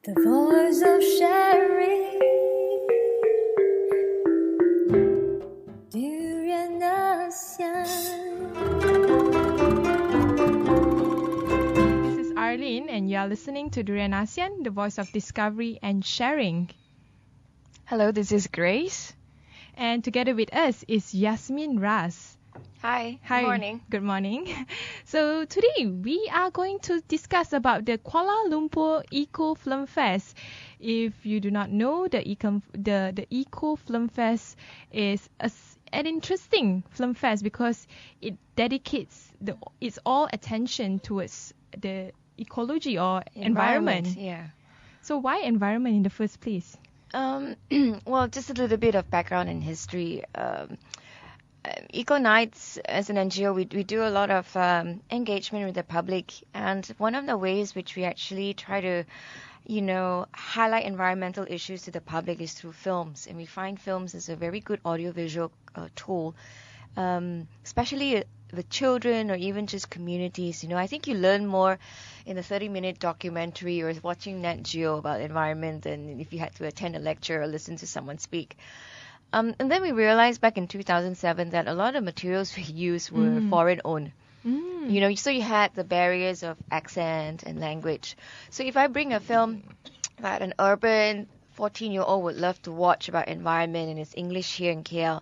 The voice of sharing. Durian ASEAN. This is Arlene, and you are listening to Durian ASEAN, the voice of discovery and sharing. Hello, this is Grace. And together with us is Yasmin Ras. Hi. Hi. Good morning. Good morning. So today we are going to discuss about the Kuala Lumpur Eco Film Fest. If you do not know, the Eco Film Fest is an interesting film fest because it dedicates its all attention towards the ecology or environment. Yeah. So why environment in the first place? Well, just a little bit of background and history. Ecoknights, as an NGO, we do a lot of engagement with the public, and one of the ways which we actually try to, highlight environmental issues to the public is through films, and we find films as a very good audiovisual tool, especially with children or even just communities. I think you learn more in a 30-minute documentary or watching Nat Geo about environment than if you had to attend a lecture or listen to someone speak. And then we realized back in 2007 that a lot of materials we used were foreign-owned. So you had the barriers of accent and language. So if I bring a film that an urban 14-year-old would love to watch about environment and it's English here in KL,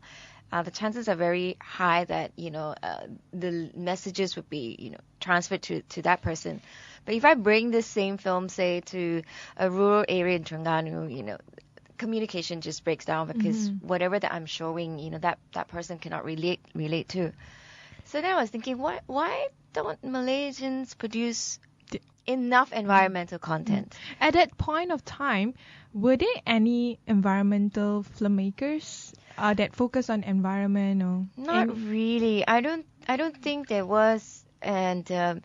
the chances are very high that, the messages would be, transferred to that person. But if I bring this same film, say, to a rural area in Terengganu, communication just breaks down because whatever that I'm showing, that person cannot relate to. So then I was thinking, why don't Malaysians produce enough environmental content? At that point of time, were there any environmental filmmakers that focus on environment or? Not really. I don't think there was. And the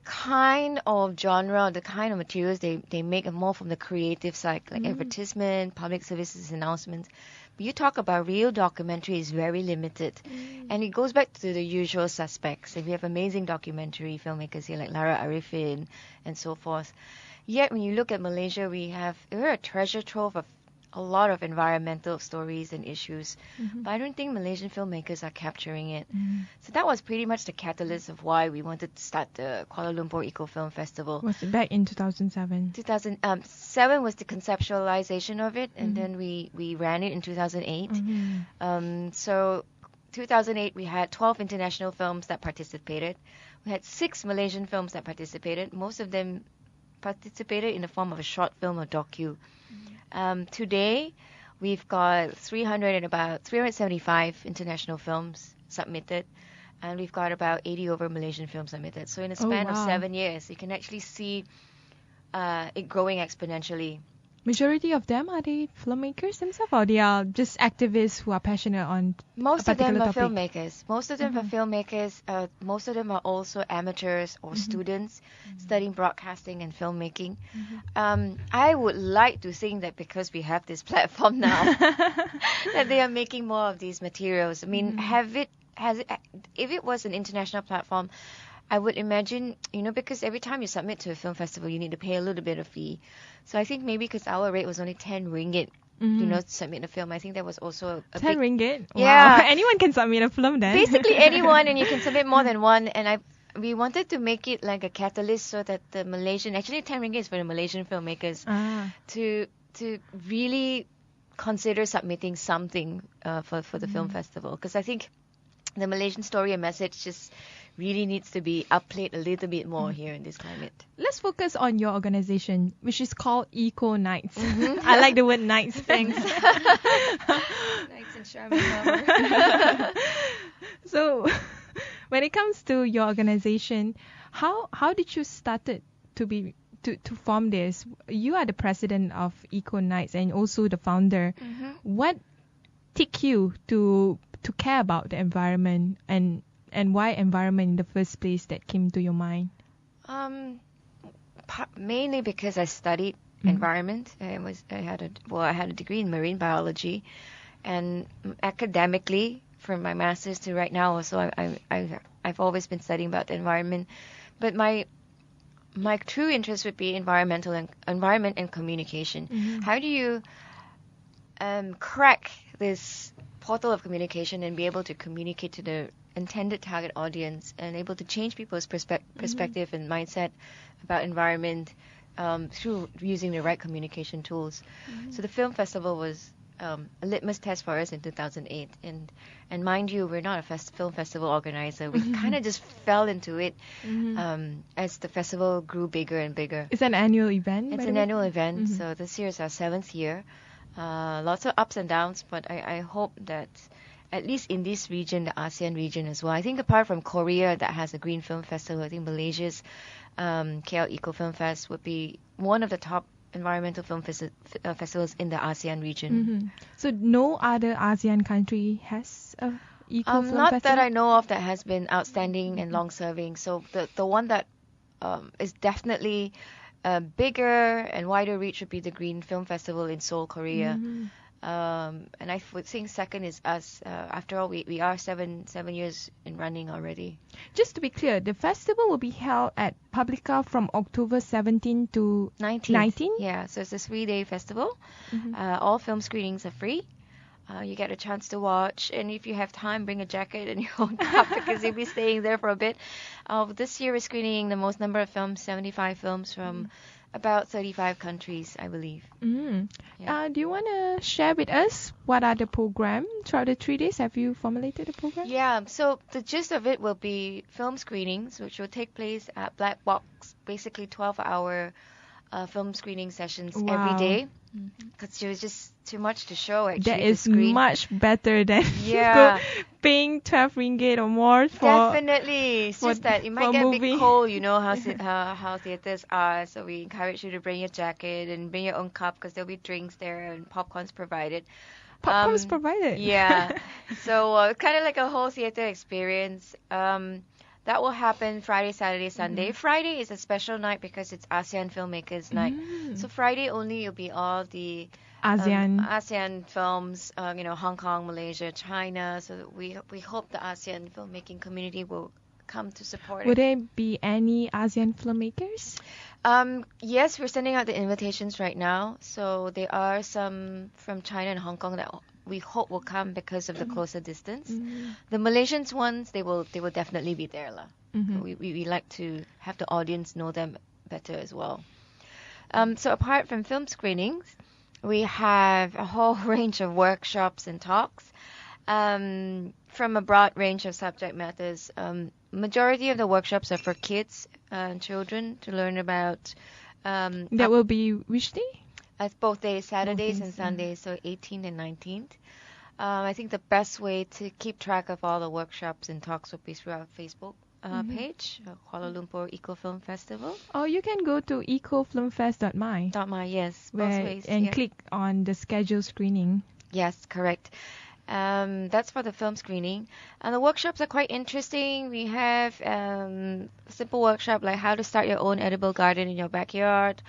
kind of genre, the kind of materials they make are more from the creative side, like advertisement, public services announcements. But you talk about real documentary is very limited. And it goes back to the usual suspects. We have amazing documentary filmmakers here like Lara Arifin and so forth. Yet when you look at Malaysia, we're a treasure trove of a lot of environmental stories and issues, but I don't think Malaysian filmmakers are capturing it. So that was pretty much the catalyst of why we wanted to start the Kuala Lumpur Eco Film Festival. Was it back in 2007? 2007 was the conceptualization of it, and then we ran it in 2008. So 2008 we had 12 international films that participated. We had 6 Malaysian films that participated. Most of them participated in the form of a short film or docu. Today, we've got 375 international films submitted, and we've got about 80 over Malaysian films submitted. So in a span of 7 years, you can actually see it growing exponentially. Majority of them, are they filmmakers themselves, or they are just activists who are passionate on Most a of them particular are topic? filmmakers. Most of them are filmmakers. Most of them are also amateurs or students studying broadcasting and filmmaking. I would like to think that because we have this platform now, that they are making more of these materials. I mean, if it was an international platform, I would imagine, because every time you submit to a film festival, you need to pay a little bit of fee. So I think maybe because our rate was only 10 ringgit, to submit a film, I think that was also a 10 big... ringgit? Yeah. Wow. Anyone can submit a film then. Basically anyone, and you can submit more than one. And we wanted to make it like a catalyst so that the Malaysian, actually 10 ringgit is for the Malaysian filmmakers, to really consider submitting something for the film festival. Because I think the Malaysian story and message just really needs to be upplayed a little bit more here in this climate. Let's focus on your organization, which is called Ecoknights. I like the word nights. Thanks. Nights and Charming. So, when it comes to your organization, how did you start it to form this? You are the president of Ecoknights and also the founder. What ticked you to care about the environment, and why environment in the first place that came to your mind? Mainly because I studied environment. I had a degree in marine biology, and academically, from my master's to right now, also I've always been studying about the environment. But my my true interest would be environment and communication. How do you crack this portal of communication and be able to communicate to the intended target audience and able to change people's perspective and mindset about environment through using the right communication tools. So the film festival was a litmus test for us in 2008, and mind you, we're not a film festival organizer. We kind of just fell into it as the festival grew bigger and bigger. It's an annual event. It's an annual event, so this year is our 7th year. Lots of ups and downs, but I hope that at least in this region, the ASEAN region as well. I think apart from Korea that has a Green Film Festival, I think Malaysia's KL Eco Film Fest would be one of the top environmental film festivals in the ASEAN region. So no other ASEAN country has a eco film not festival? that I know of that has been outstanding and long-serving. So the one that is definitely bigger and wider reach would be the Green Film Festival in Seoul, Korea. And I would think second is us. After all, we are seven years in running already. Just to be clear, the festival will be held at Publica from October 17 to 19? Yeah, so it's a 3-day festival. All film screenings are free. You get a chance to watch, and if you have time, bring a jacket and your own cup because you'll be staying there for a bit. This year we're screening the most number of films, 75 films from about 35 countries, I believe. Do you want to share with us what are the program throughout the 3 days? Have you formulated a program? Yeah, so the gist of it will be film screenings, which will take place at Black Box, basically 12-hour film screening sessions every day. Because there was just too much to show, actually. That is much better than paying 12 ringgit or more for... Definitely. It's just that it might get a bit cold, you know, how theaters are. So we encourage you to bring your jacket and bring your own cup because there'll be drinks there and popcorn's provided. Popcorn's provided? Yeah. So kind of like a whole theater experience. That will happen Friday, Saturday, Sunday. Friday is a special night because it's ASEAN Filmmakers Night. So Friday only will be all the ASEAN films, Hong Kong, Malaysia, China. So we hope the ASEAN filmmaking community will come to support Would there be any ASEAN filmmakers? Yes, we're sending out the invitations right now. So there are some from China and Hong Kong that we hope will come because of the closer distance. The Malaysians ones, they will definitely be there. We like to have the audience know them better as well. So apart from film screenings, we have a whole range of workshops and talks from a broad range of subject matters. Majority of the workshops are for kids and children to learn about. That will be which day? Both days, Saturdays and Sundays, so 18th and 19th. I think the best way to keep track of all the workshops and talks would be through our Facebook page, Kuala Lumpur Eco Film Festival. Or you can go to ecofilmfest.my. Yes, both ways. And click on the schedule screening. Yes, correct. That's for the film screening. And the workshops are quite interesting. We have a simple workshop like how to start your own edible garden in your backyard,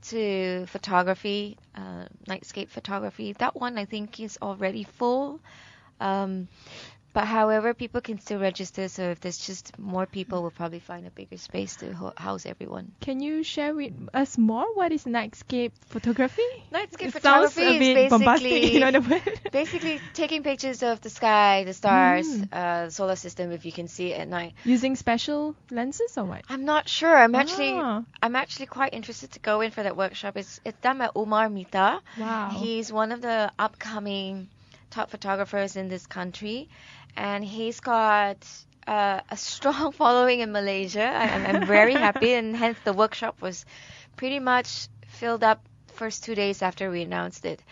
to photography, nightscape photography. That one I think is already full. But however, people can still register, so if there's just more people, we'll probably find a bigger space to house everyone. Can you share with us more? What is nightscape photography? Nightscape photography is basically bombastic, you know the word? Basically taking pictures of the sky, the stars, solar system if you can see it at night. Using special lenses or what? I'm not sure. I'm actually quite interested to go in for that workshop. It's done by Umar Mita. Wow. He's one of the upcoming top photographers in this country. And he's got a strong following in Malaysia. I'm very happy, and hence the workshop was pretty much filled up first 2 days after we announced it.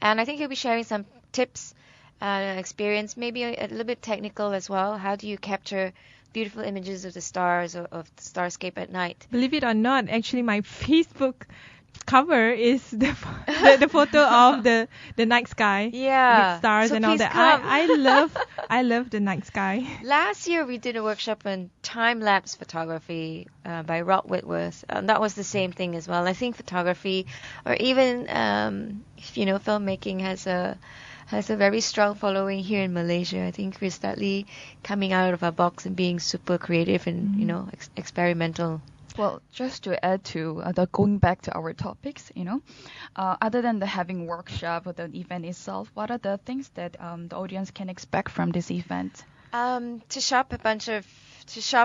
And I think he'll be sharing some tips and experience, maybe a little bit technical as well. How do you capture beautiful images of the stars or of the starscape at night? Believe it or not, actually my Facebook cover is the photo of the night sky with stars and all that. I love the night sky. Last year we did a workshop on time-lapse photography by Rob Whitworth. That was the same thing as well. I think photography, or even filmmaking has a very strong following here in Malaysia. I think we're steadily coming out of our box and being super creative and experimental. Well, just to add to the going back to our topics, other than the having workshop or the event itself, what are the things that the audience can expect from this event? To shop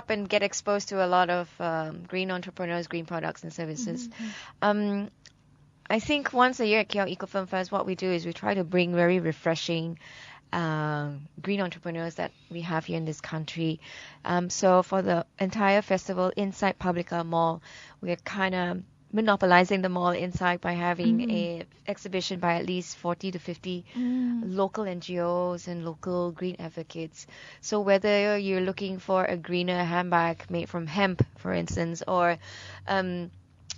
and get exposed to a lot of green entrepreneurs, green products and services. I think once a year at KL Eco Film Fest, what we do is we try to bring very refreshing green entrepreneurs that we have here in this country. So for the entire festival inside Publica Mall, we're kind of monopolizing the mall inside by having a exhibition by at least 40 to 50 local NGOs and local green advocates. So whether you're looking for a greener handbag made from hemp, for instance, or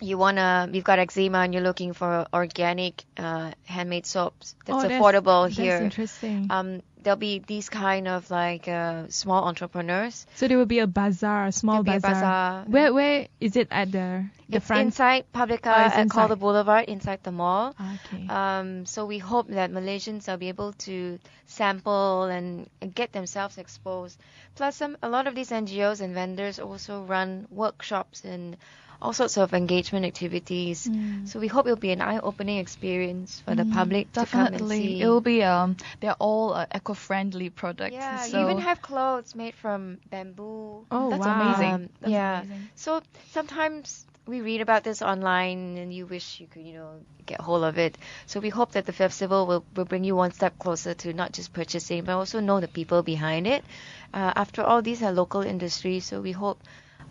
you've got eczema and you're looking for organic handmade soaps that's affordable here. That's interesting. There'll be these kind of like small entrepreneurs. So there will be a bazaar, a small bazaar. Where is it at the it's front? Inside Publica at Calder Boulevard, inside the mall. Okay. So we hope that Malaysians will be able to sample and get themselves exposed. Plus, a lot of these NGOs and vendors also run workshops and all sorts of engagement activities. So we hope it'll be an eye-opening experience for the public to come and see. It will be, they're all eco-friendly products. Yeah, so you even have clothes made from bamboo. Oh, that's wow. amazing. That's amazing. So sometimes we read about this online and you wish you could, get hold of it. So we hope that the festival will bring you one step closer to not just purchasing, but also know the people behind it. After all, these are local industries, so we hope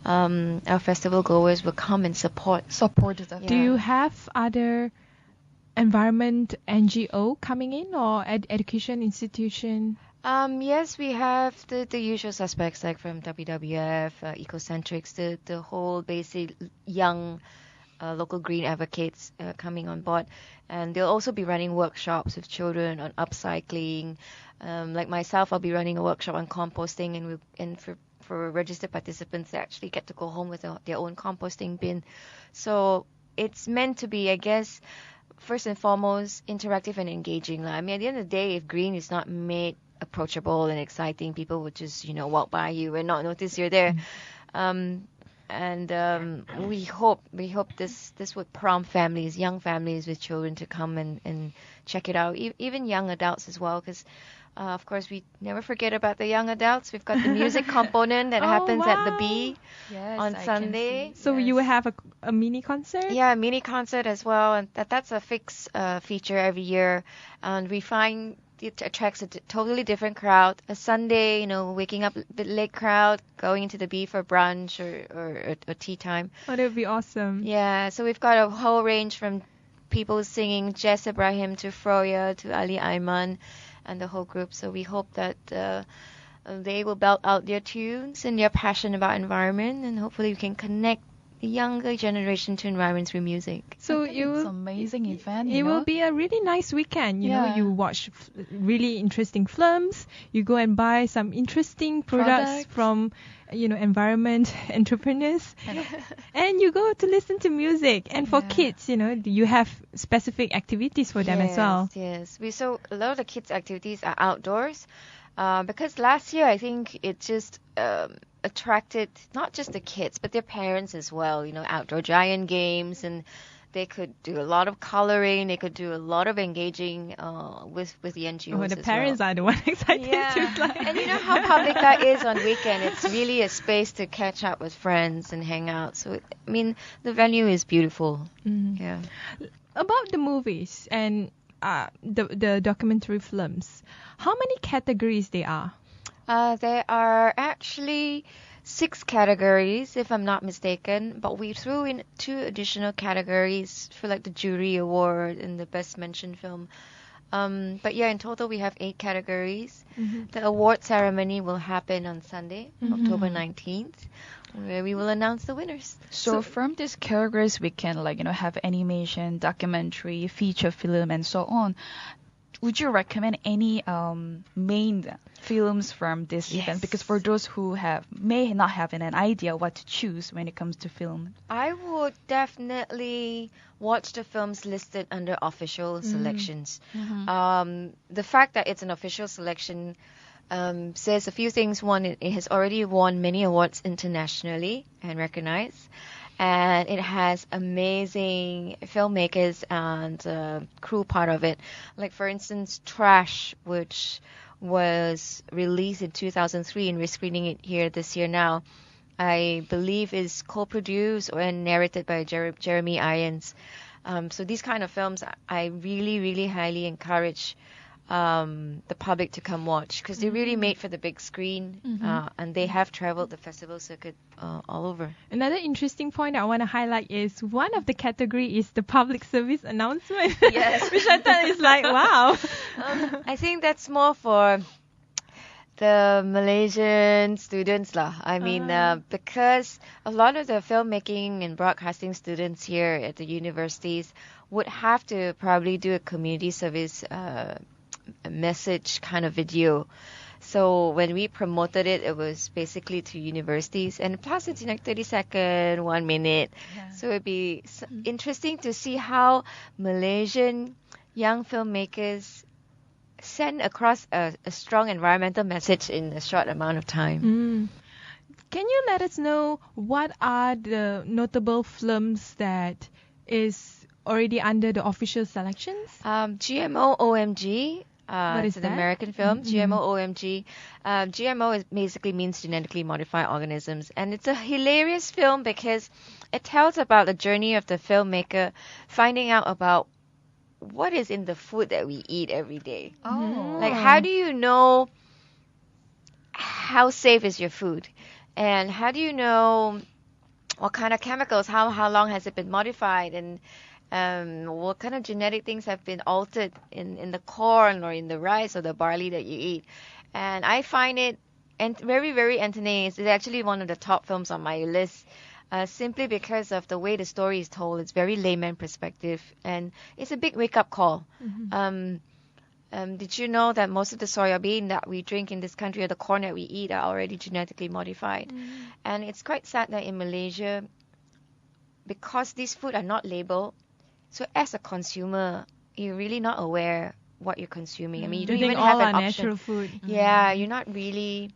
our festival goers will come and support the Do you have other environment NGO coming in or education institution? Yes, we have the usual suspects like from WWF, Ecocentrics, the whole basic young local green advocates coming on board. And they'll also be running workshops with children on upcycling. Like myself, I'll be running a workshop on composting and for registered participants, they actually get to go home with their own composting bin. So it's meant to be, I guess, first and foremost, interactive and engaging. I mean, at the end of the day, if green is not made approachable and exciting, people would just, walk by you and not notice you're there. We hope this would prompt families, young families with children to come and check it out, even young adults as well, because of course, we never forget about the young adults. We've got the music component that happens at the B on Sunday. So you will have a mini concert? Yeah, a mini concert as well. And that's a fixed feature every year. And we find it attracts a totally different crowd. A Sunday, waking up a bit late crowd, going into the B for brunch or tea time. Oh, that would be awesome. Yeah, so we've got a whole range from people singing Jess Ibrahim to Froya to Ali Aiman and the whole group. So we hope that they will belt out their tunes and their passion about environment, and hopefully we can connect the younger generation to environment through music. So it's an amazing event. It will be a really nice weekend. You know, you watch really interesting films. You go and buy some interesting products from environment entrepreneurs, and you go to listen to music. And for kids, you have specific activities for them as well. Yes, so a lot of the kids' activities are outdoors, because last year I think it just attracted not just the kids but their parents as well. Outdoor giant games, and they could do a lot of coloring. They could do a lot of engaging with the NGOs. Oh, the parents are the one excited to play. And you know how public that is on weekend. It's really a space to catch up with friends and hang out. So I mean, the venue is beautiful. Yeah. About the movies and the documentary films, how many categories there are? There are actually 6 categories, if I'm not mistaken, but we threw in 2 additional categories for like the jury award and the best mentioned film. But yeah, in total we have 8 categories. The award ceremony will happen on Sunday, October 19th, where we will announce the winners. So from these categories we can have animation, documentary, feature film, and so on. Would you recommend any main films from this event? Because for those who may not have an idea what to choose when it comes to film. I would definitely watch the films listed under official selections. The fact that it's an official selection says a few things. One, it has already won many awards internationally and recognized. and it has amazing filmmakers and crew part of it. Like for instance, Trash, which was released in 2003, and we're screening it here this year now. I believe is co-produced and narrated by Jeremy Irons. So these kind of films, I really, really highly encourage the public to come watch, because they're really made for the big screen, and they have traveled the festival circuit all over. Another interesting point I want to highlight is one of the category is the public service announcement. Yes. Which I thought is like, wow. I think that's more for the Malaysian students lah. I mean, because a lot of the filmmaking and broadcasting students here at the universities would have to probably do a community service message kind of video. So when we promoted it, it was basically to universities, and plus it's in like 30-second, 1 minute. Yeah. So it'd be interesting to see how Malaysian young filmmakers send across a strong environmental message in a short amount of time. Can you let us know what are the notable films that is already under the official selections? GMO OMG. What is it's an that? American film, GMO OMG. GMO basically means genetically modified organisms, and it's a hilarious film because it tells about the journey of the filmmaker finding out about what is in the food that we eat every day. Oh. Like, how do you know how safe is your food? And how do you know what kind of chemicals, how long has it been modified, and what kind of genetic things have been altered in the corn or in the rice or the barley that you eat? And I find it very, very entertaining. It's actually one of the top films on my list. Simply because of the way the story is told. It's very layman perspective, and it's a big wake-up call. Did you know that most of the soya bean that we drink in this country, or the corn that we eat, are already genetically modified? And it's quite sad that in Malaysia, because these food are not labeled, so as a consumer, you're really not aware what you're consuming. I mean, you don't think even all have an are option. natural food. Yeah, you're not really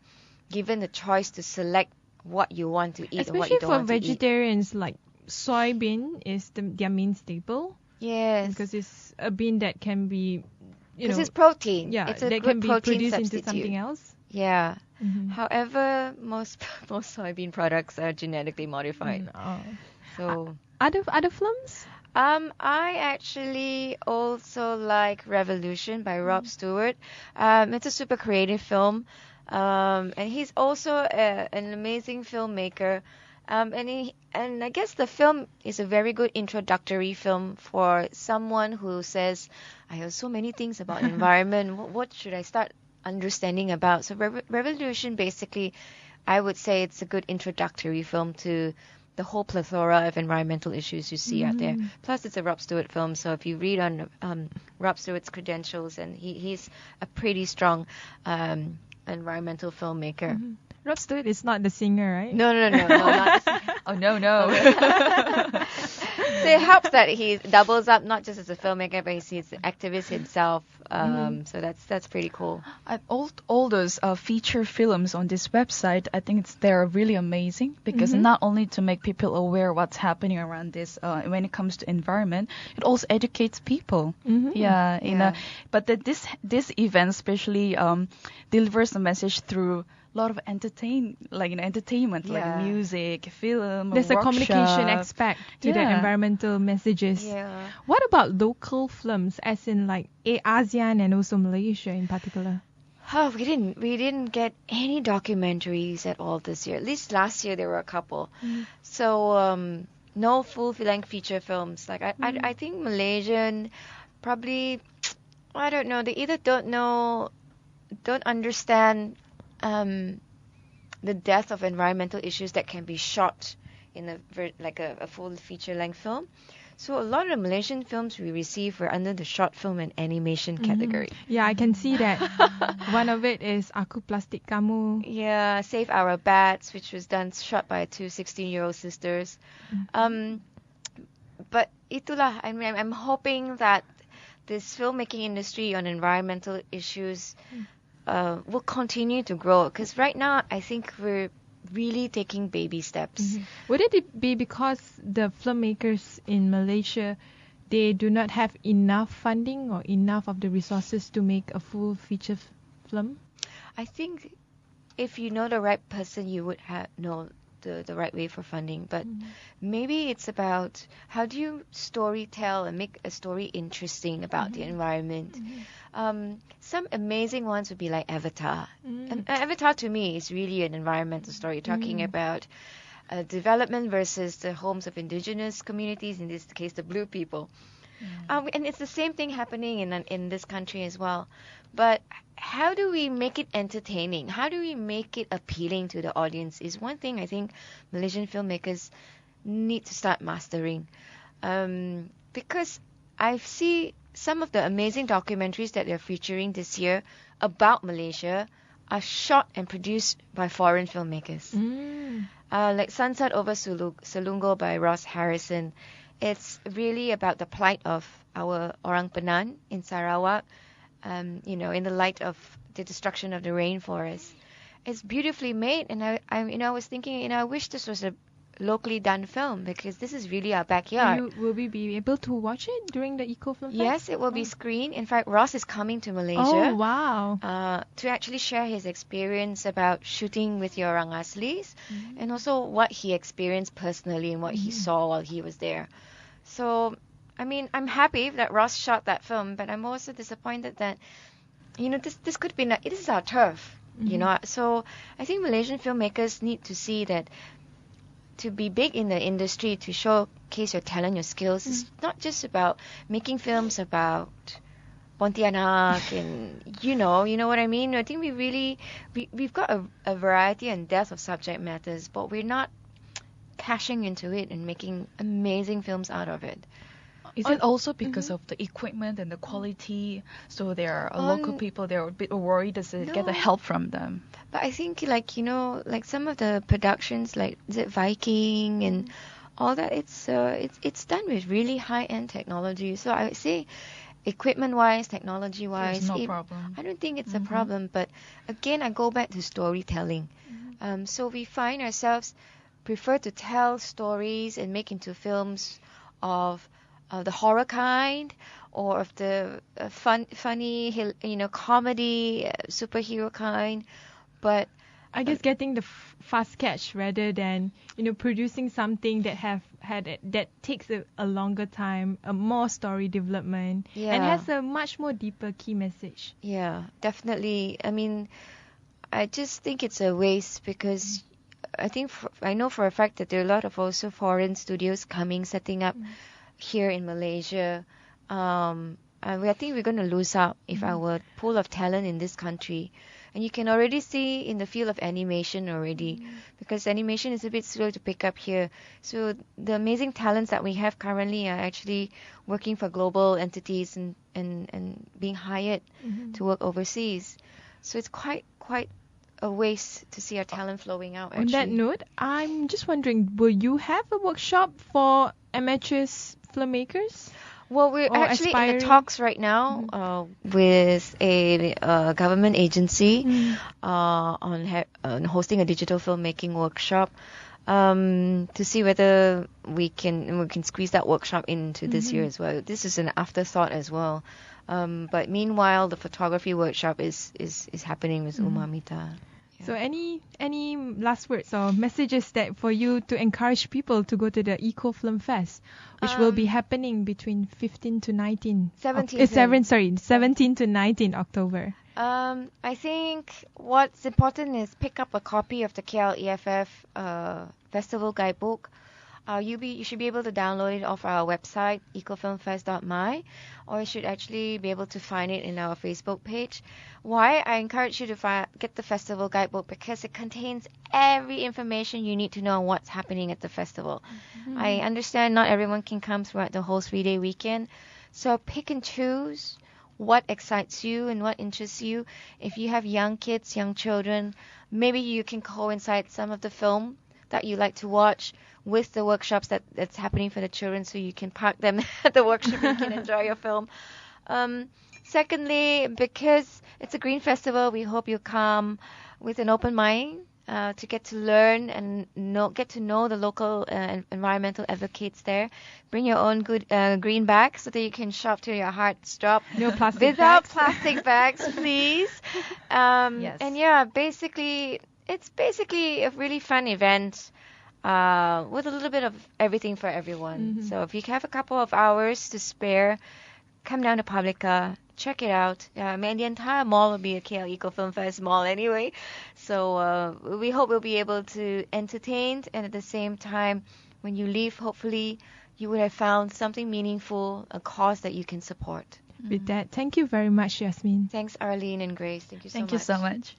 given the choice to select what you want to eat or what Especially you don't for want to eat. vegetarians, like soybean is their main staple, Yes, because it's a bean that can be, because it's protein. yeah, it's a that good can be protein produced substitute. into something else. Yeah. However, most soybean products are genetically modified. So Other films? I actually also like Revolution by Rob Stewart. It's a super creative film. And he's also an amazing filmmaker. And I guess the film is a very good introductory film for someone who says, I have so many things about environment. What should I start understanding about? So Revolution, basically, I would say it's a good introductory film to the whole plethora of environmental issues you see out there. Plus, it's a Rob Stewart film, so if you read on Rob Stewart's credentials, and he's a pretty strong environmental filmmaker. Rob Stewart is not the singer, right? No, not Oh, no. So it helps that he doubles up not just as a filmmaker, but he's an activist himself. So that's pretty cool. All those feature films on this website, I think they're really amazing, because not only to make people aware what's happening around this when it comes to environment, it also educates people. But this event especially delivers the message through a lot of entertainment, like music, film, There's a workshop. communication aspect to the environmental messages. Yeah. What about local films, as in like ASEAN and also Malaysia in particular? Oh, we didn't get any documentaries at all this year. At least last year there were a couple. So no full-length feature films. Like I think Malaysian probably, I don't know. They either don't understand the depth of environmental issues that can be shot in a full feature-length film. So a lot of the Malaysian films we received were under the short film and animation category. Yeah, I can see that. One of it is Aku Plastik Kamu. Yeah, Save Our Bats, which was shot by two 16-year-old sisters. But itulah, I mean, I'm hoping that this filmmaking industry on environmental issues will continue to grow. Because right now, I think we're really taking baby steps. Would it be because the filmmakers in Malaysia, they do not have enough funding or enough of the resources to make a full feature film? I think if you know the right person, you would know the right way for funding. But maybe it's about how do you story tell and make a story interesting about the environment. Some amazing ones would be like Avatar. And Avatar to me is really an environmental story, talking about development versus the homes of indigenous communities, in this case the blue people. And it's the same thing happening in this country as well. But how do we make it entertaining? How do we make it appealing to the audience is one thing I think Malaysian filmmakers need to start mastering. Because I see some of the amazing documentaries that they're featuring this year about Malaysia are shot and produced by foreign filmmakers. Like Sunset Over Selungo by Ross Harrison. It's really about the plight of our Orang Penan in Sarawak, in the light of the destruction of the rainforest. It's beautifully made, and I was thinking, I wish this was a locally done film because this is really our backyard. Will we be able to watch it during the Eco Film Fest? Yes, it will be screened. In fact, Ross is coming to Malaysia. Oh, wow. To actually share his experience about shooting with the Orang Aslis and also what he experienced personally and what he saw while he was there. So, I'm happy that Ross shot that film, but I'm also disappointed that, this could be, this is our turf, So I think Malaysian filmmakers need to see that to be big in the industry, to showcase your talent, your skills, is not just about making films about Pontianak and you know what I mean. I think we've got a variety and depth of subject matters, but we're not cashing into it and making amazing films out of it. Is it also because of the equipment and the quality? So there are local people, they're a bit worried does it get the help from them? But I think like some of the productions like is it Viking and all that, it's done with really high-end technology. So I would say equipment-wise, technology-wise, there's no problem. I don't think it's a problem. But again, I go back to storytelling. So we find ourselves prefer to tell stories and make into films of the horror kind or of the funny, comedy, superhero kind. But I guess getting the fast catch rather than producing something that takes a longer time, a more story development, and has a much more deeper key message. Yeah, definitely. I just think it's a waste because I know for a fact that there are a lot of also foreign studios setting up here in Malaysia. I think we're going to lose out if our pool of talent in this country. And you can already see in the field of animation already, because animation is a bit slow to pick up here. So the amazing talents that we have currently are actually working for global entities and being hired to work overseas. So it's quite a waste to see our talent flowing out, actually. On that note, I'm just wondering, will you have a workshop for amateurs filmmakers? Well, we're actually in the talks right now with a government agency on hosting a digital filmmaking workshop to see whether we can squeeze that workshop into this year as well. This is an afterthought as well. But meanwhile, the photography workshop is happening with Umamita. Yeah. So any last words or messages that for you to encourage people to go to the Eco Film Fest, which will be happening between 17 to 19 October. I think what's important is pick up a copy of the KLEFF festival guidebook. You should be able to download it off our website, ecofilmfest.my, or you should actually be able to find it in our Facebook page. Why? I encourage you to get the festival guidebook because it contains every information you need to know on what's happening at the festival. I understand not everyone can come throughout the whole 3-day weekend, so pick and choose what excites you and what interests you. If you have young kids, young children, maybe you can coincide some of the film that you like to watch with the workshops that's happening for the children, so you can park them at the workshop and you can enjoy your film. Secondly, because it's a green festival, we hope you come with an open mind. to get to learn and get to know the local environmental advocates there. Bring your own good green bag so that you can shop till your heart's drop. No plastic Without bags. plastic bags, please. Yes. And yeah, basically, it's basically a really fun event with a little bit of everything for everyone. So if you have a couple of hours to spare, come down to Publica, check it out. I mean, the entire mall will be a KL Eco Film Fest mall anyway. So we hope we'll be able to entertain, and at the same time, when you leave, hopefully you would have found something meaningful, a cause that you can support. With that, thank you very much, Yasmin. Thanks, Arlene and Grace. Thank you so much. Thank you so much.